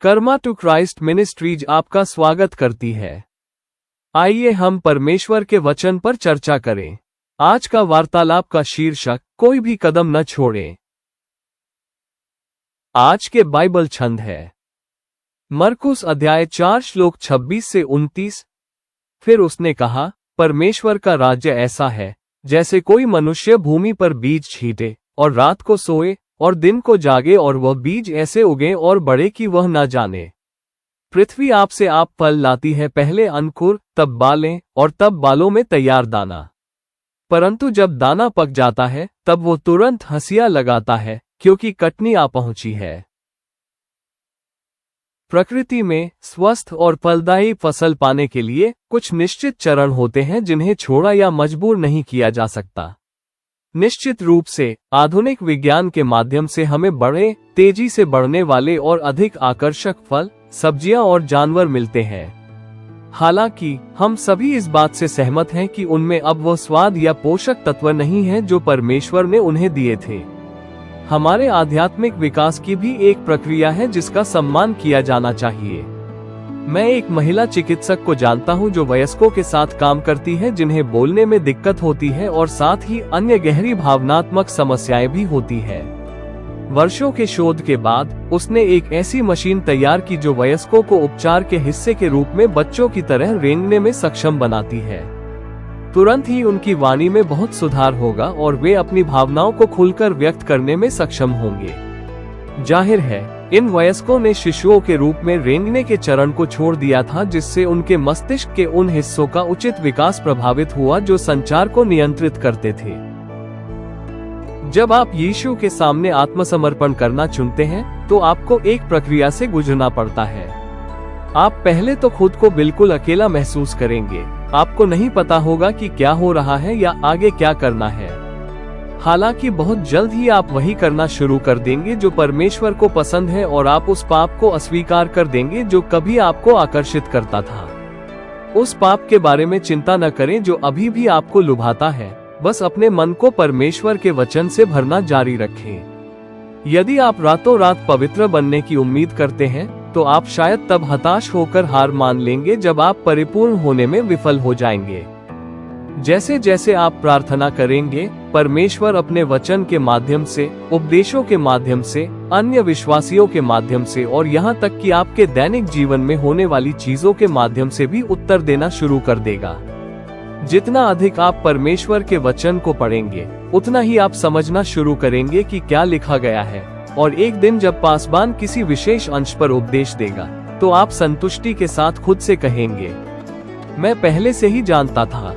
Karma to Christ ministries आपका स्वागत करती है। आइए हम परमेश्वर के वचन पर चर्चा करें। आज का वार्तालाप का शीर्षक कोई भी कदम न छोड़े। आज के बाइबल छंद है मरकुस अध्याय 4 श्लोक 26 से 29। फिर उसने कहा, परमेश्वर का राज्य ऐसा है जैसे कोई मनुष्य भूमि पर बीज छींटे और रात को सोए और दिन को जागे, और वह बीज ऐसे उगे और बढ़े कि वह न जाने। पृथ्वी आप से आप फल लाती है, पहले अंकुर, तब बालें, और तब बालों में तैयार दाना। परंतु जब दाना पक जाता है तब वो तुरंत हंसिया लगाता है, क्योंकि कटनी आ पहुंची है। प्रकृति में स्वस्थ और फलदायी फसल पाने के लिए कुछ निश्चित चरण होते हैं जिन्हें छोड़ा या मजबूर नहीं किया जा सकता। निश्चित रूप से आधुनिक विज्ञान के माध्यम से हमें बड़े, तेजी से बढ़ने वाले और अधिक आकर्षक फल, सब्जियां और जानवर मिलते हैं। हालांकि हम सभी इस बात से सहमत हैं कि उनमें अब वह स्वाद या पोषक तत्व नहीं है जो परमेश्वर ने उन्हें दिए थे। हमारे आध्यात्मिक विकास की भी एक प्रक्रिया है जिसका सम्मान किया जाना चाहिए। मैं एक महिला चिकित्सक को जानता हूं जो वयस्कों के साथ काम करती है जिन्हें बोलने में दिक्कत होती है और साथ ही अन्य गहरी भावनात्मक समस्याएं भी होती है। वर्षों के शोध के बाद उसने एक ऐसी मशीन तैयार की जो वयस्कों को उपचार के हिस्से के रूप में बच्चों की तरह रेंगने में सक्षम बनाती है। तुरंत ही उनकी वाणी में बहुत सुधार होगा और वे अपनी भावनाओं को खुलकर व्यक्त करने में सक्षम होंगे। जाहिर है, इन वयस्कों ने शिशुओं के रूप में रेंगने के चरण को छोड़ दिया था, जिससे उनके मस्तिष्क के उन हिस्सों का उचित विकास प्रभावित हुआ जो संचार को नियंत्रित करते थे। जब आप यीशु के सामने आत्मसमर्पण करना चुनते हैं तो आपको एक प्रक्रिया से गुजरना पड़ता है। आप पहले तो खुद को बिल्कुल अकेला महसूस करेंगे। आपको नहीं पता होगा कि क्या हो रहा है या आगे क्या करना है। हालांकि बहुत जल्द ही आप वही करना शुरू कर देंगे जो परमेश्वर को पसंद है, और आप उस पाप को अस्वीकार कर देंगे जो कभी आपको आकर्षित करता था। उस पाप के बारे में चिंता न करें जो अभी भी आपको लुभाता है। बस अपने मन को परमेश्वर के वचन से भरना जारी रखें। यदि आप रातों रात पवित्र बनने की उम्मीद करते हैं तो आप शायद तब हताश होकर हार मान लेंगे जब आप परिपूर्ण होने में विफल हो जाएंगे। जैसे जैसे आप प्रार्थना करेंगे, परमेश्वर अपने वचन के माध्यम से, उपदेशों के माध्यम से, अन्य विश्वासियों के माध्यम से और यहाँ तक कि आपके दैनिक जीवन में होने वाली चीजों के माध्यम से भी उत्तर देना शुरू कर देगा। जितना अधिक आप परमेश्वर के वचन को पढ़ेंगे, उतना ही आप समझना शुरू करेंगे कि क्या लिखा गया है, और एक दिन जब पासबान किसी विशेष अंश पर उपदेश देगा तो आप संतुष्टि के साथ खुद से कहेंगे, मैं पहले से ही जानता था।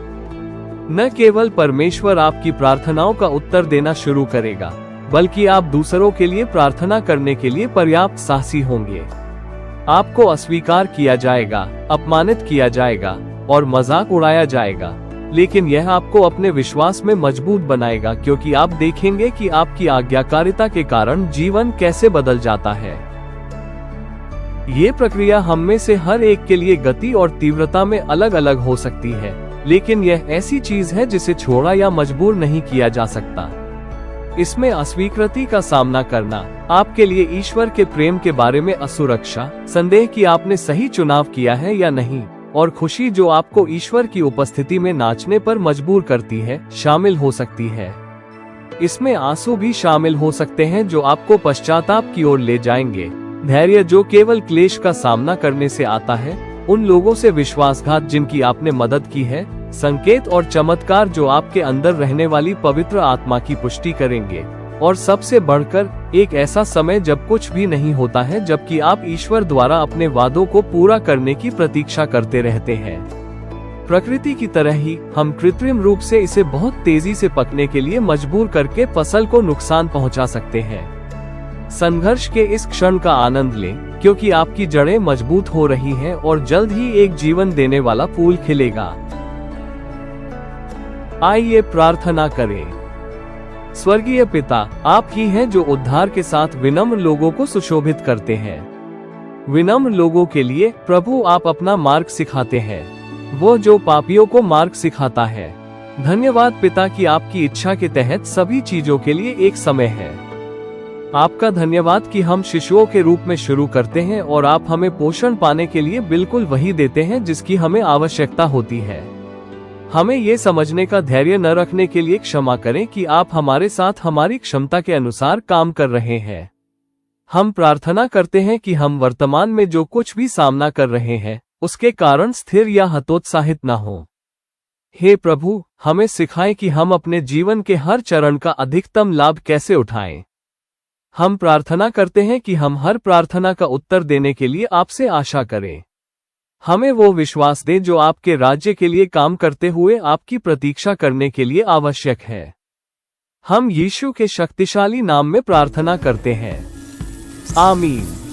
न केवल परमेश्वर आपकी प्रार्थनाओं का उत्तर देना शुरू करेगा, बल्कि आप दूसरों के लिए प्रार्थना करने के लिए पर्याप्त साहसी होंगे। आपको अस्वीकार किया जाएगा, अपमानित किया जाएगा और मजाक उड़ाया जाएगा, लेकिन यह आपको अपने विश्वास में मजबूत बनाएगा, क्योंकि आप देखेंगे कि आपकी आज्ञाकारिता के कारण जीवन कैसे बदल जाता है। ये प्रक्रिया हम में से हर एक के लिए गति और तीव्रता में अलग अलग हो सकती है, लेकिन यह ऐसी चीज है जिसे छोड़ा या मजबूर नहीं किया जा सकता। इसमें अस्वीकृति का सामना करना, आपके लिए ईश्वर के प्रेम के बारे में असुरक्षा, संदेह कि आपने सही चुनाव किया है या नहीं, और खुशी जो आपको ईश्वर की उपस्थिति में नाचने पर मजबूर करती है, शामिल हो सकती है। इसमें आंसू भी शामिल हो सकते हैं जो आपको पश्चाताप की ओर ले जाएंगे। धैर्य जो केवल क्लेश का सामना करने से आता है, उन लोगों से विश्वासघात जिनकी आपने मदद की है, संकेत और चमत्कार जो आपके अंदर रहने वाली पवित्र आत्मा की पुष्टि करेंगे, और सबसे बढ़कर एक ऐसा समय जब कुछ भी नहीं होता है, जबकि आप ईश्वर द्वारा अपने वादों को पूरा करने की प्रतीक्षा करते रहते हैं। प्रकृति की तरह ही हम कृत्रिम रूप से इसे बहुत तेजी से पकने के लिए मजबूर करके फसल को नुकसान पहुंचा सकते हैं। संघर्ष के इस क्षण का आनंद लें, क्योंकि आपकी जड़ें मजबूत हो रही हैं और जल्द ही एक जीवन देने वाला फूल खिलेगा। आइए प्रार्थना करें। स्वर्गीय पिता, आप ही हैं जो उद्धार के साथ विनम्र लोगों को सुशोभित करते हैं। विनम्र लोगों के लिए प्रभु आप अपना मार्ग सिखाते हैं, वो जो पापियों को मार्ग सिखाता है। धन्यवाद पिता कि आपकी इच्छा के तहत सभी चीजों के लिए एक समय है। आपका धन्यवाद कि हम शिशुओं के रूप में शुरू करते हैं और आप हमें पोषण पाने के लिए बिल्कुल वही देते हैं जिसकी हमें आवश्यकता होती है। हमें ये समझने का धैर्य न रखने के लिए क्षमा करें कि आप हमारे साथ हमारी क्षमता के अनुसार काम कर रहे हैं। हम प्रार्थना करते हैं कि हम वर्तमान में जो कुछ भी सामना कर रहे हैं उसके कारण स्थिर या हतोत्साहित न हो। हे प्रभु, हमें सिखाएं कि हम अपने जीवन के हर चरण का अधिकतम लाभ कैसे उठाएं। हम प्रार्थना करते हैं कि हम हर प्रार्थना का उत्तर देने के लिए आपसे आशा करें। हमें वो विश्वास दें जो आपके राज्य के लिए काम करते हुए आपकी प्रतीक्षा करने के लिए आवश्यक है। हम यीशु के शक्तिशाली नाम में प्रार्थना करते हैं। आमीन।